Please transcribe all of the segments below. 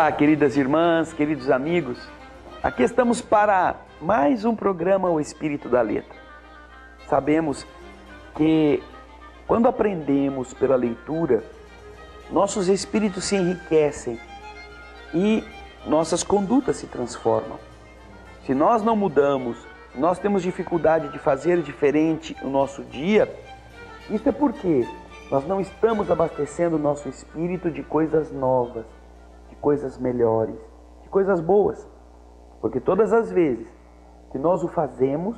Olá, queridas irmãs, queridos amigos. Aqui estamos para mais um programa O Espírito da Letra. Sabemos que quando aprendemos pela leitura, nossos espíritos se enriquecem e nossas condutas se transformam. Se nós não mudamos, nós temos dificuldade de fazer diferente no nosso dia, isso é porque nós não estamos abastecendo o nosso espírito de coisas novas, de coisas melhores, de coisas boas. Porque todas as vezes que nós o fazemos,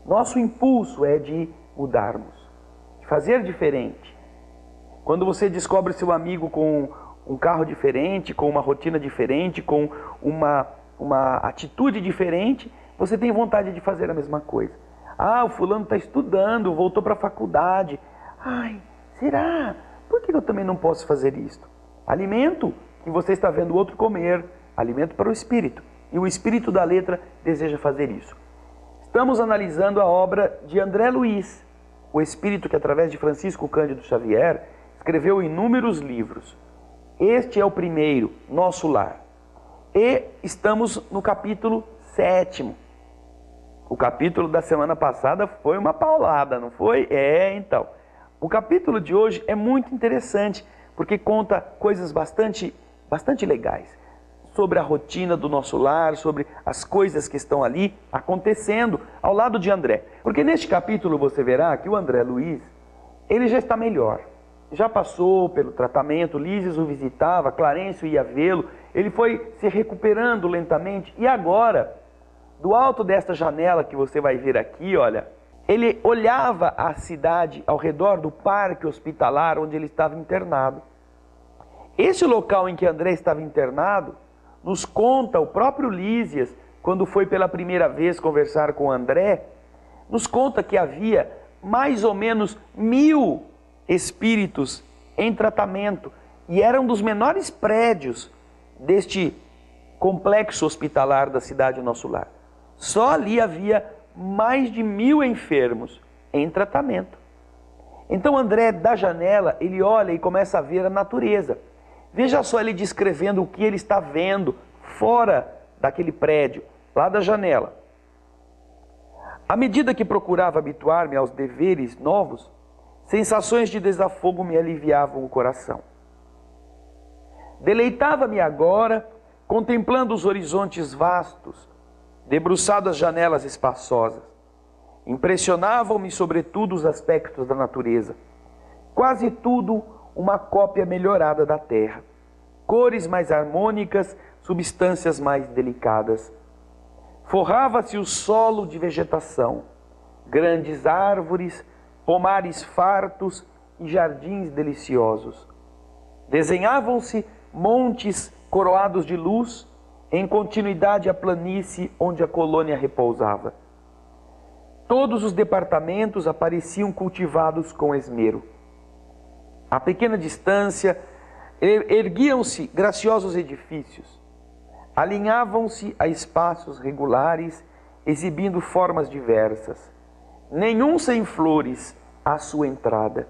nosso impulso é de mudarmos, de fazer diferente. Quando você descobre seu amigo com um carro diferente, com uma rotina diferente, com uma atitude diferente, você tem vontade de fazer a mesma coisa. Ah, o fulano está estudando, voltou para a faculdade. Ai, será? Por que eu também não posso fazer isto? Alimento que você está vendo o outro comer, alimento para o espírito. E o espírito da letra deseja fazer isso. Estamos analisando a obra de André Luiz, o espírito que através de Francisco Cândido Xavier escreveu inúmeros livros. Este é o primeiro, Nosso Lar. E estamos no capítulo 7º. O capítulo da semana passada foi uma paulada, não foi? Então. O capítulo de hoje é muito interessante, porque conta coisas bastante legais sobre a rotina do nosso lar, sobre as coisas que estão ali acontecendo ao lado de André. Porque neste capítulo você verá que o André Luiz, ele já está melhor. Já passou pelo tratamento, Lísias o visitava, Clarencio ia vê-lo, ele foi se recuperando lentamente e agora, do alto desta janela que você vai ver aqui, olha, ele olhava a cidade ao redor do parque hospitalar onde ele estava internado. Esse local em que André estava internado, nos conta o próprio Lísias, quando foi pela primeira vez conversar com André, nos conta que havia mais ou menos 1000 espíritos em tratamento e era um dos menores prédios deste complexo hospitalar da cidade Nosso Lar. Só ali havia mais de 1000 enfermos em tratamento. Então André, da janela, ele olha e começa a ver a natureza. Veja só ele descrevendo o que ele está vendo fora daquele prédio, lá da janela. À medida que procurava habituar-me aos deveres novos, sensações de desafogo me aliviavam o coração. Deleitava-me agora, contemplando os horizontes vastos, debruçado às janelas espaçosas. Impressionavam-me sobretudo os aspectos da natureza. Quase tudo uma cópia melhorada da terra. Cores mais harmônicas, substâncias mais delicadas. Forrava-se o solo de vegetação, grandes árvores, pomares fartos e jardins deliciosos. Desenhavam-se montes coroados de luz, em continuidade à planície onde a colônia repousava. Todos os departamentos apareciam cultivados com esmero. A pequena distância, erguiam-se graciosos edifícios. Alinhavam-se a espaços regulares, exibindo formas diversas. Nenhum sem flores à sua entrada,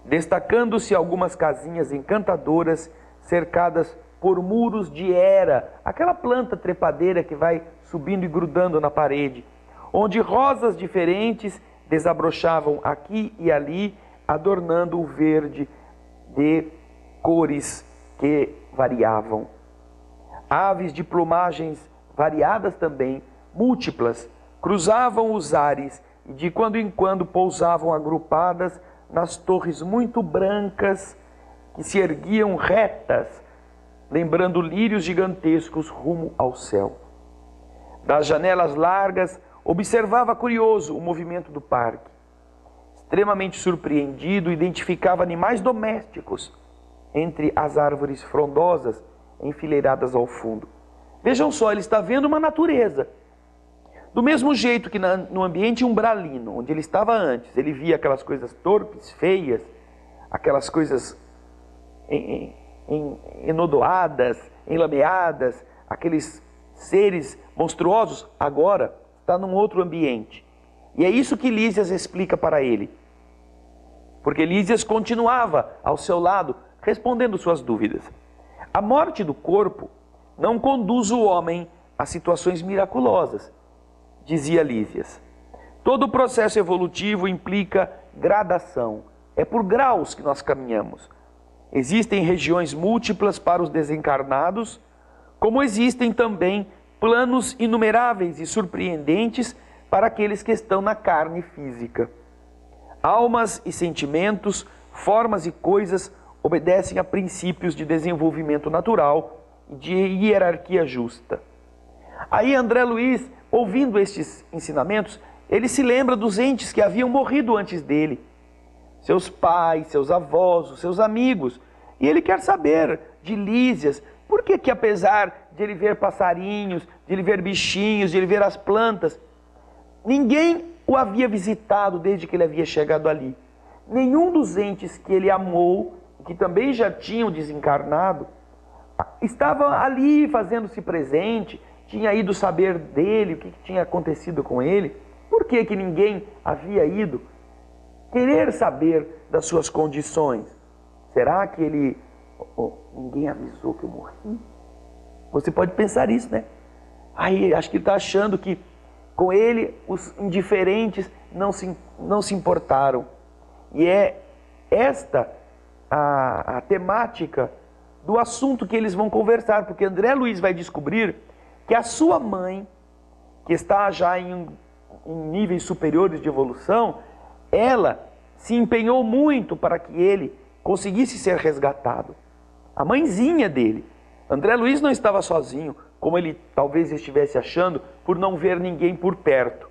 destacando-se algumas casinhas encantadoras, cercadas por muros de era, aquela planta trepadeira que vai subindo e grudando na parede, onde rosas diferentes desabrochavam aqui e ali, adornando o verde de cores que variavam. Aves de plumagens variadas também, múltiplas, cruzavam os ares e de quando em quando pousavam agrupadas nas torres muito brancas que se erguiam retas, lembrando lírios gigantescos rumo ao céu. Das janelas largas, observava curioso o movimento do parque. Extremamente surpreendido, identificava animais domésticos entre as árvores frondosas enfileiradas ao fundo. Vejam só, ele está vendo uma natureza. Do mesmo jeito que no ambiente umbralino, onde ele estava antes, ele via aquelas coisas torpes, feias, aquelas coisas enodoadas, enlameadas, aqueles seres monstruosos, agora está num outro ambiente. E é isso que Lísias explica para ele. Porque Lísias continuava ao seu lado, respondendo suas dúvidas. A morte do corpo não conduz o homem a situações miraculosas, dizia Lísias. Todo o processo evolutivo implica gradação. É por graus que nós caminhamos. Existem regiões múltiplas para os desencarnados, como existem também planos inumeráveis e surpreendentes para aqueles que estão na carne física. Almas e sentimentos, formas e coisas obedecem a princípios de desenvolvimento natural e de hierarquia justa. Aí André Luiz, ouvindo estes ensinamentos, ele se lembra dos entes que haviam morrido antes dele. Seus pais, seus avós, os seus amigos. E ele quer saber de Lísias, por que apesar de ele ver passarinhos, de ele ver bichinhos, de ele ver as plantas, ninguém o havia visitado desde que ele havia chegado ali. Nenhum dos entes que ele amou, que também já tinham desencarnado, estava ali fazendo-se presente, tinha ido saber dele, o que tinha acontecido com ele. Por que ninguém havia ido querer saber das suas condições? Será que ele... ninguém avisou que eu morri? Você pode pensar isso, né? Aí acho que ele está achando que com ele os indiferentes não se importaram. E é esta a temática do assunto que eles vão conversar, porque André Luiz vai descobrir que a sua mãe, que está já em níveis superiores de evolução, ela se empenhou muito para que ele conseguisse ser resgatado. A mãezinha dele. André Luiz não estava sozinho, como ele talvez estivesse achando, por não ver ninguém por perto.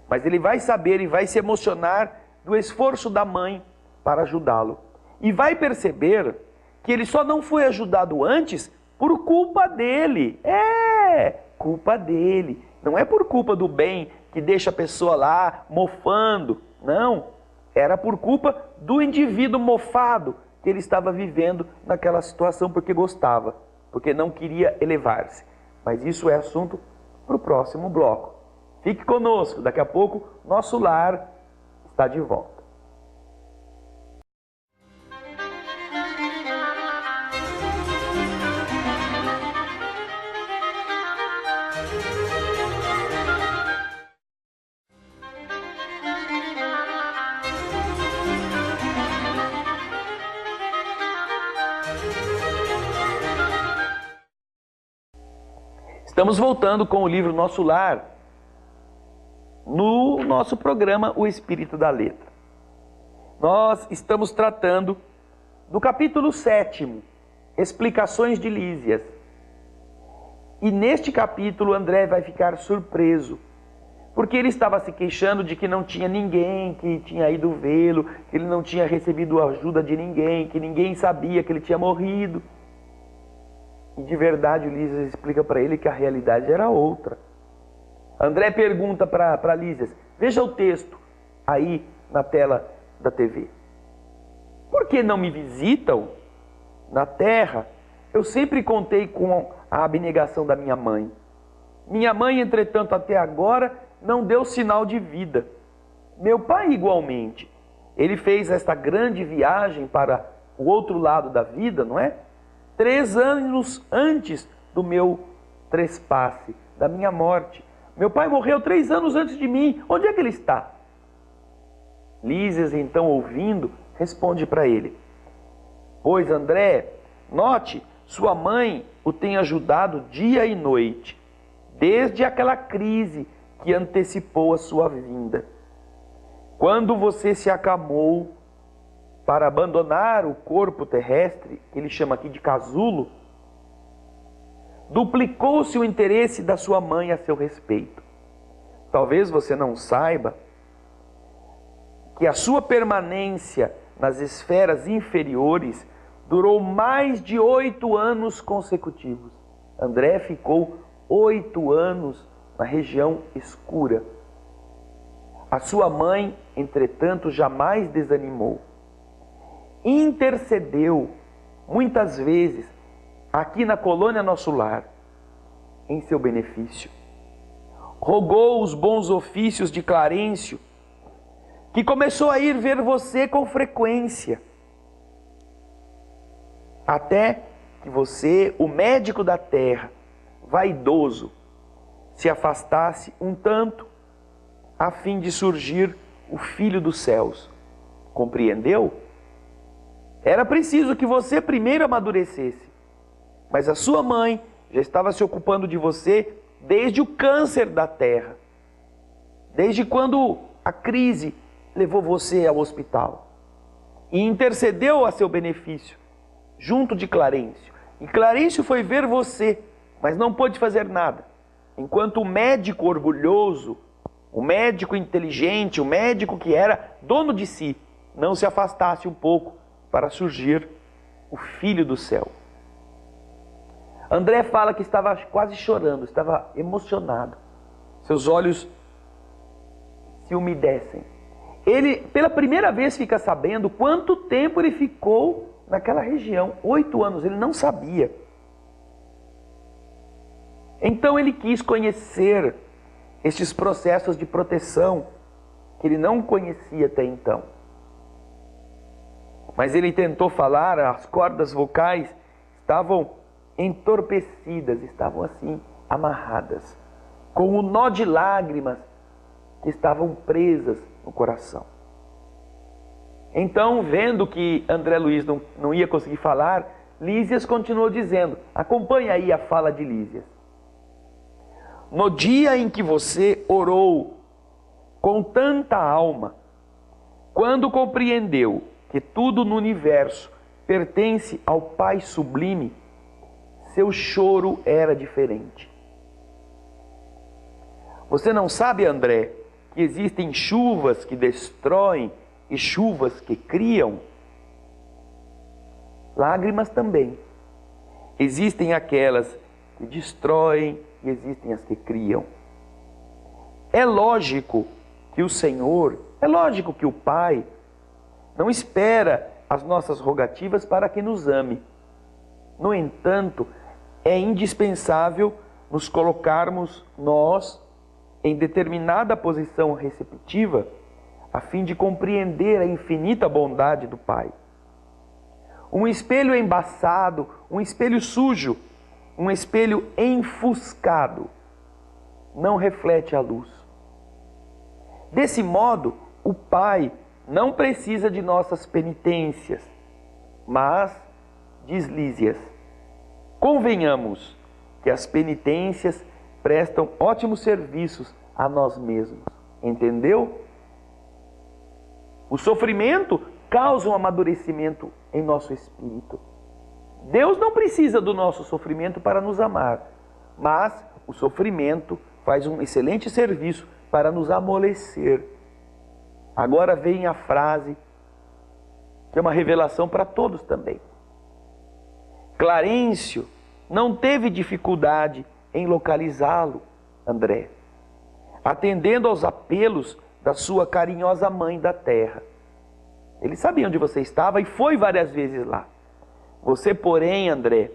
Mas ele vai saber e vai se emocionar do esforço da mãe para ajudá-lo. E vai perceber que ele só não foi ajudado antes por culpa dele. Culpa dele. Não é por culpa do bem que deixa a pessoa lá mofando. Não. Era por culpa do indivíduo mofado que ele estava vivendo naquela situação porque gostava, porque não queria elevar-se. Mas isso é assunto para o próximo bloco. Fique conosco, daqui a pouco nosso lar está de volta. Estamos voltando com o livro Nosso Lar, no nosso programa O Espírito da Letra. Nós estamos tratando do capítulo 7º, Explicações de Lísias. E neste capítulo André vai ficar surpreso, porque ele estava se queixando de que não tinha ninguém que tinha ido vê-lo, que ele não tinha recebido ajuda de ninguém, que ninguém sabia que ele tinha morrido. E de verdade o Lísias explica para ele que a realidade era outra. André pergunta para Lísias, veja o texto aí na tela da TV. Por que não me visitam na terra? Eu sempre contei com a abnegação da minha mãe. Minha mãe, entretanto, até agora não deu sinal de vida. Meu pai igualmente. Ele fez esta grande viagem para o outro lado da vida, não é? 3 anos antes do meu trespasse, da minha morte. Meu pai morreu 3 anos antes de mim. Onde é que ele está? Lísias, então, ouvindo, responde para ele. Pois, André, note, sua mãe o tem ajudado dia e noite, desde aquela crise que antecipou a sua vinda. Quando você se acamou para abandonar o corpo terrestre, que ele chama aqui de casulo, duplicou-se o interesse da sua mãe a seu respeito. Talvez você não saiba que a sua permanência nas esferas inferiores durou mais de 8 anos consecutivos. André ficou 8 anos na região escura. A sua mãe, entretanto, jamais desanimou. Intercedeu muitas vezes aqui na colônia Nosso Lar em seu benefício. Rogou os bons ofícios de Clarencio, que começou a ir ver você com frequência, até que você, o médico da terra, vaidoso, se afastasse um tanto, a fim de surgir o Filho dos céus. Compreendeu? Era preciso que você primeiro amadurecesse. Mas a sua mãe já estava se ocupando de você desde o câncer da terra. Desde quando a crise levou você ao hospital. E intercedeu a seu benefício, junto de Clarencio. E Clarencio foi ver você, mas não pôde fazer nada. Enquanto o médico orgulhoso, o médico inteligente, o médico que era dono de si, não se afastasse um pouco para surgir o Filho do céu. André fala que estava quase chorando, estava emocionado. Seus olhos se umedecem. Ele, pela primeira vez, fica sabendo quanto tempo ele ficou naquela região. 8 anos, ele não sabia. Então ele quis conhecer estes processos de proteção que ele não conhecia até então. Mas ele tentou falar, as cordas vocais estavam entorpecidas, estavam assim, amarradas, com um nó de lágrimas que estavam presas no coração. Então, vendo que André Luiz não ia conseguir falar, Lísias continuou dizendo, acompanhe aí a fala de Lísias. No dia em que você orou com tanta alma, quando compreendeu que tudo no universo pertence ao Pai Sublime, seu choro era diferente. Você não sabe, André, que existem chuvas que destroem e chuvas que criam? Lágrimas também. Existem aquelas que destroem e existem as que criam. É lógico que o Senhor, é lógico que o Pai não espera as nossas rogativas para que nos ame. No entanto, é indispensável nos colocarmos nós em determinada posição receptiva a fim de compreender a infinita bondade do Pai. Um espelho embaçado, um espelho sujo, um espelho enfuscado não reflete a luz. Desse modo, o Pai não precisa de nossas penitências, mas, diz Lísias, convenhamos que as penitências prestam ótimos serviços a nós mesmos. Entendeu? O sofrimento causa um amadurecimento em nosso espírito. Deus não precisa do nosso sofrimento para nos amar, mas o sofrimento faz um excelente serviço para nos amolecer. Agora vem a frase, que é uma revelação para todos também. Clarencio não teve dificuldade em localizá-lo, André, atendendo aos apelos da sua carinhosa mãe da terra. Ele sabia onde você estava e foi várias vezes lá. Você, porém, André,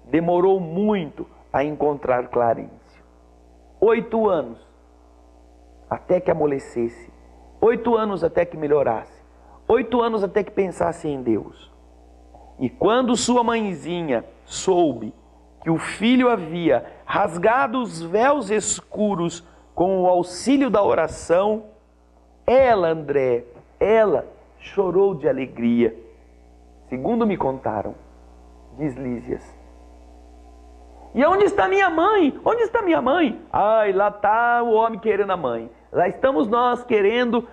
demorou muito a encontrar Clarencio. 8 anos, até que amolecesse. 8 anos até que melhorasse. 8 anos até que pensasse em Deus. E quando sua mãezinha soube que o filho havia rasgado os véus escuros com o auxílio da oração, ela, André, ela chorou de alegria. Segundo me contaram, diz Lísias. E onde está minha mãe? Onde está minha mãe? Ai, lá está o homem querendo a mãe. Lá estamos nós querendo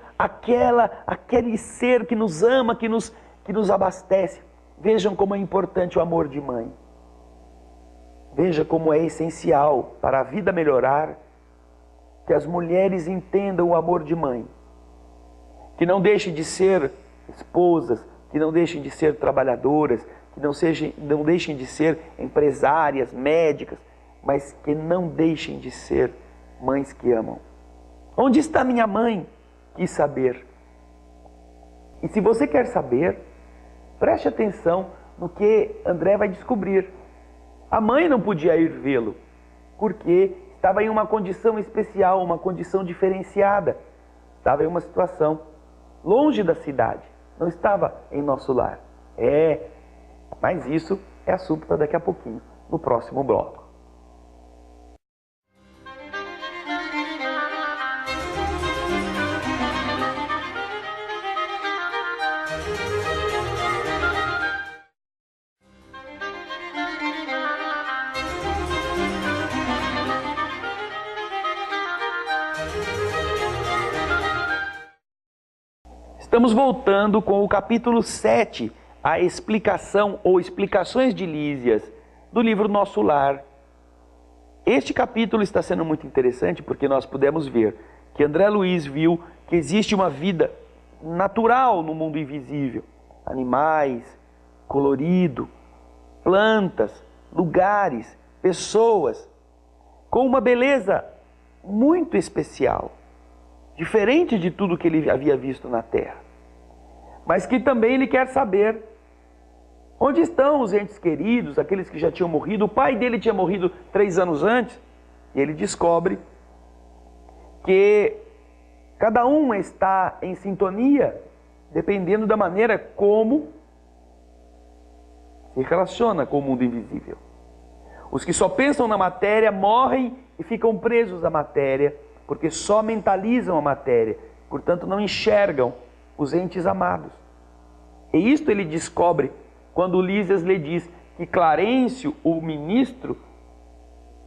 aquele ser que nos ama, que nos abastece. Vejam como é importante o amor de mãe. Veja como é essencial para a vida melhorar que as mulheres entendam o amor de mãe. Que não deixem de ser esposas, que não deixem de ser trabalhadoras, que não deixem de ser empresárias, médicas, mas que não deixem de ser mães que amam. Onde está minha mãe? Quis saber. E se você quer saber, preste atenção no que André vai descobrir. A mãe não podia ir vê-lo, porque estava em uma condição especial, uma condição diferenciada. Estava em uma situação longe da cidade, não estava em nosso lar. Mas isso é assunto para daqui a pouquinho, no próximo bloco. Estamos voltando com o capítulo 7, a explicação ou explicações de Lísias, do livro Nosso Lar. Este capítulo está sendo muito interessante porque nós pudemos ver que André Luiz viu que existe uma vida natural no mundo invisível. Animais, colorido, plantas, lugares, pessoas, com uma beleza muito especial. Diferente de tudo que ele havia visto na Terra. Mas que também ele quer saber onde estão os entes queridos, aqueles que já tinham morrido. O pai dele tinha morrido 3 anos antes. E ele descobre que cada um está em sintonia, dependendo da maneira como se relaciona com o mundo invisível. Os que só pensam na matéria morrem e ficam presos à matéria, porque só mentalizam a matéria, portanto não enxergam os entes amados. E isto ele descobre quando Lísias lhe diz que Clarencio, o ministro,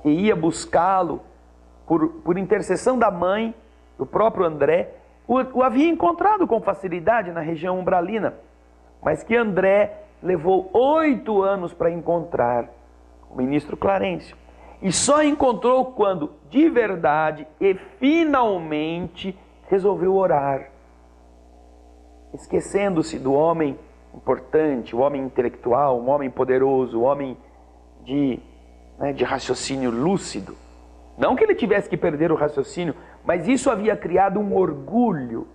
que ia buscá-lo por intercessão da mãe, do próprio André, o havia encontrado com facilidade na região umbralina, mas que André levou 8 anos para encontrar o ministro Clarencio. E só encontrou quando, de verdade e finalmente, resolveu orar. Esquecendo-se do homem importante, o homem intelectual, o homem poderoso, o homem de raciocínio lúcido. Não que ele tivesse que perder o raciocínio, mas isso havia criado um orgulho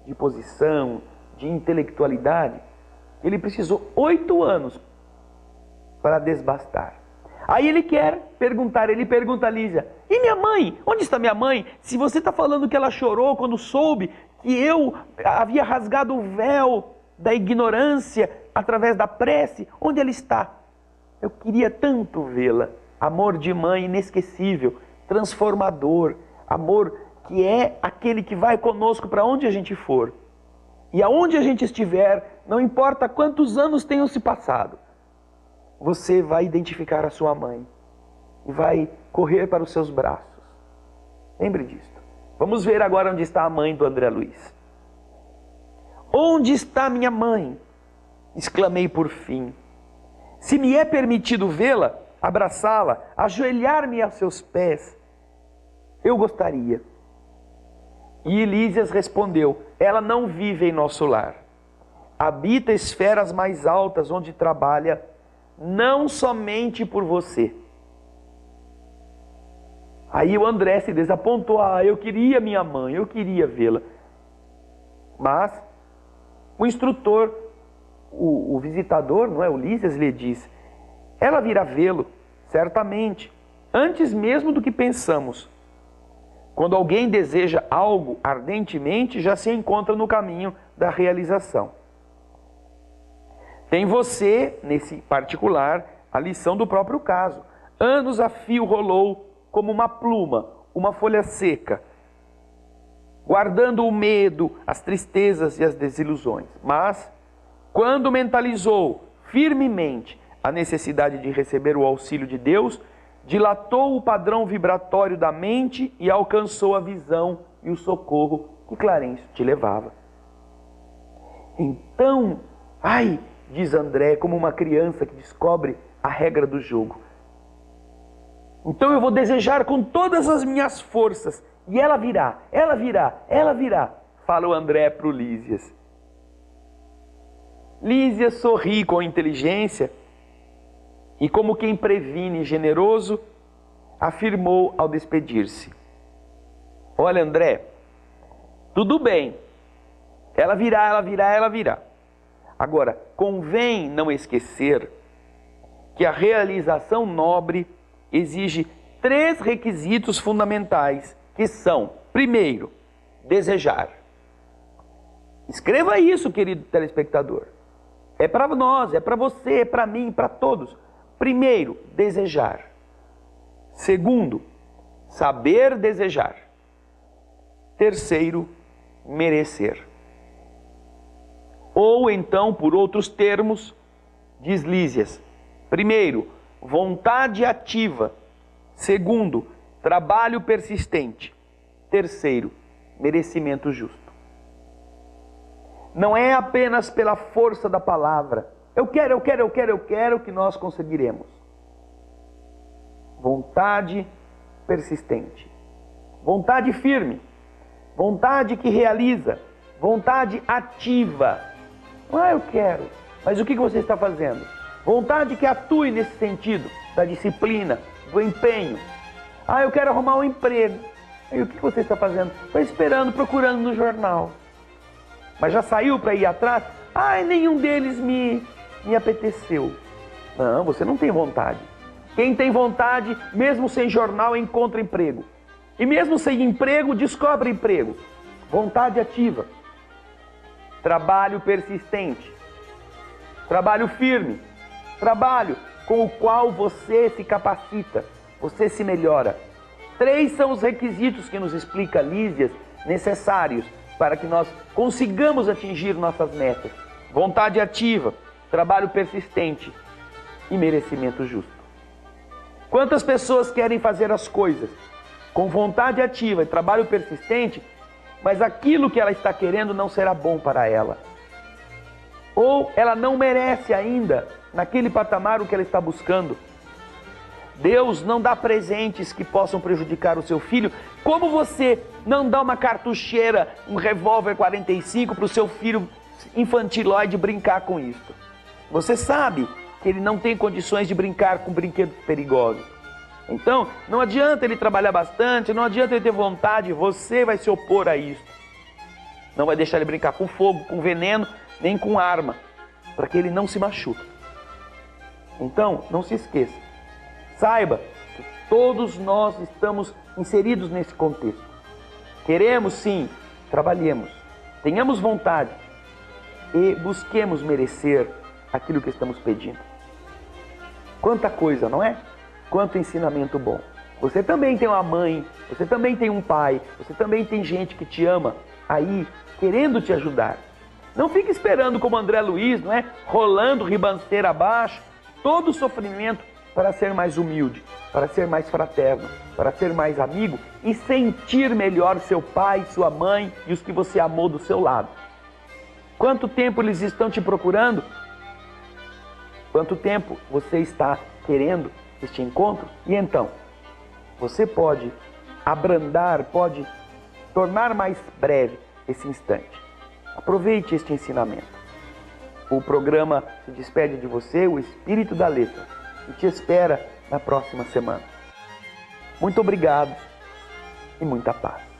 de posição, de intelectualidade. Ele precisou 8 anos para desbastar. Aí ele pergunta a Lísia: e minha mãe? Onde está minha mãe? Se você está falando que ela chorou quando soube que eu havia rasgado o véu da ignorância através da prece, onde ela está? Eu queria tanto vê-la. Amor de mãe inesquecível, transformador, amor que é aquele que vai conosco para onde a gente for. E aonde a gente estiver, não importa quantos anos tenham se passado, você vai identificar a sua mãe e vai correr para os seus braços. Lembre disto. Vamos ver agora onde está a mãe do André Luiz. Onde está minha mãe? Exclamei por fim. Se me é permitido vê-la, abraçá-la, ajoelhar-me a seus pés, eu gostaria. E Lísias respondeu: ela não vive em nosso lar. Habita esferas mais altas onde trabalha não somente por você. Aí o André se desapontou. Eu queria minha mãe, eu queria vê-la. Mas o instrutor, o visitador, não é, o Lísias, lhe diz: ela virá vê-lo, certamente, antes mesmo do que pensamos. Quando alguém deseja algo ardentemente, já se encontra no caminho da realização. Tem você, nesse particular, a lição do próprio caso. Anos a fio rolou como uma pluma, uma folha seca, guardando o medo, as tristezas e as desilusões. Mas, quando mentalizou firmemente a necessidade de receber o auxílio de Deus, dilatou o padrão vibratório da mente e alcançou a visão e o socorro que Clarencio te levava. Então, diz André, como uma criança que descobre a regra do jogo. Então eu vou desejar com todas as minhas forças, e ela virá, ela virá, ela virá, fala o André para o Lísias. Lísias sorri com inteligência e, como quem previne generoso, afirmou ao despedir-se: olha, André, tudo bem, ela virá, ela virá, ela virá. Agora, convém não esquecer que a realização nobre exige 3 requisitos fundamentais, que são: primeiro, desejar. Escreva isso, querido telespectador. É para nós, é para você, é para mim, para todos. Primeiro, desejar. Segundo, saber desejar. Terceiro, merecer. Ou então, por outros termos, diz Lísias. Primeiro, vontade ativa. Segundo, trabalho persistente. Terceiro, merecimento justo. Não é apenas pela força da palavra. Eu quero que nós conseguiremos. Vontade persistente. Vontade firme. Vontade que realiza. Vontade ativa. Eu quero. Mas o que você está fazendo? Vontade que atue nesse sentido, da disciplina, do empenho. Eu quero arrumar um emprego. E o que você está fazendo? Estou esperando, procurando no jornal. Mas já saiu para ir atrás? Nenhum deles me apeteceu. Não, você não tem vontade. Quem tem vontade, mesmo sem jornal, encontra emprego. E mesmo sem emprego, descobre emprego. Vontade ativa. Trabalho persistente. Trabalho firme. Trabalho com o qual você se capacita, você se melhora. 3 são os requisitos que nos explica Lísias necessários para que nós consigamos atingir nossas metas. Vontade ativa, trabalho persistente e merecimento justo. Quantas pessoas querem fazer as coisas com vontade ativa e trabalho persistente, mas aquilo que ela está querendo não será bom para ela? Ou ela não merece ainda, naquele patamar, o que ela está buscando. Deus não dá presentes que possam prejudicar o seu filho, como você não dá uma cartucheira, um revólver 45 para o seu filho infantiloide brincar com isso. Você sabe que ele não tem condições de brincar com brinquedos perigosos. Então, não adianta ele trabalhar bastante, não adianta ele ter vontade, você vai se opor a isso. Não vai deixar ele brincar com fogo, com veneno, nem com arma, para que ele não se machuque. Então, não se esqueça. Saiba que todos nós estamos inseridos nesse contexto. Queremos sim, trabalhemos, tenhamos vontade e busquemos merecer aquilo que estamos pedindo. Quanta coisa, não é? Quanto ensinamento bom. Você também tem uma mãe, você também tem um pai, você também tem gente que te ama aí, querendo te ajudar. Não fique esperando como André Luiz, não é? Rolando ribanceira abaixo, todo o sofrimento para ser mais humilde, para ser mais fraterno, para ser mais amigo e sentir melhor seu pai, sua mãe e os que você amou do seu lado. Quanto tempo eles estão te procurando? Quanto tempo você está querendo este encontro? E então, você pode abrandar, pode tornar mais breve esse instante. Aproveite este ensinamento. O programa se despede de você, o Espírito da Letra, e te espera na próxima semana. Muito obrigado e muita paz.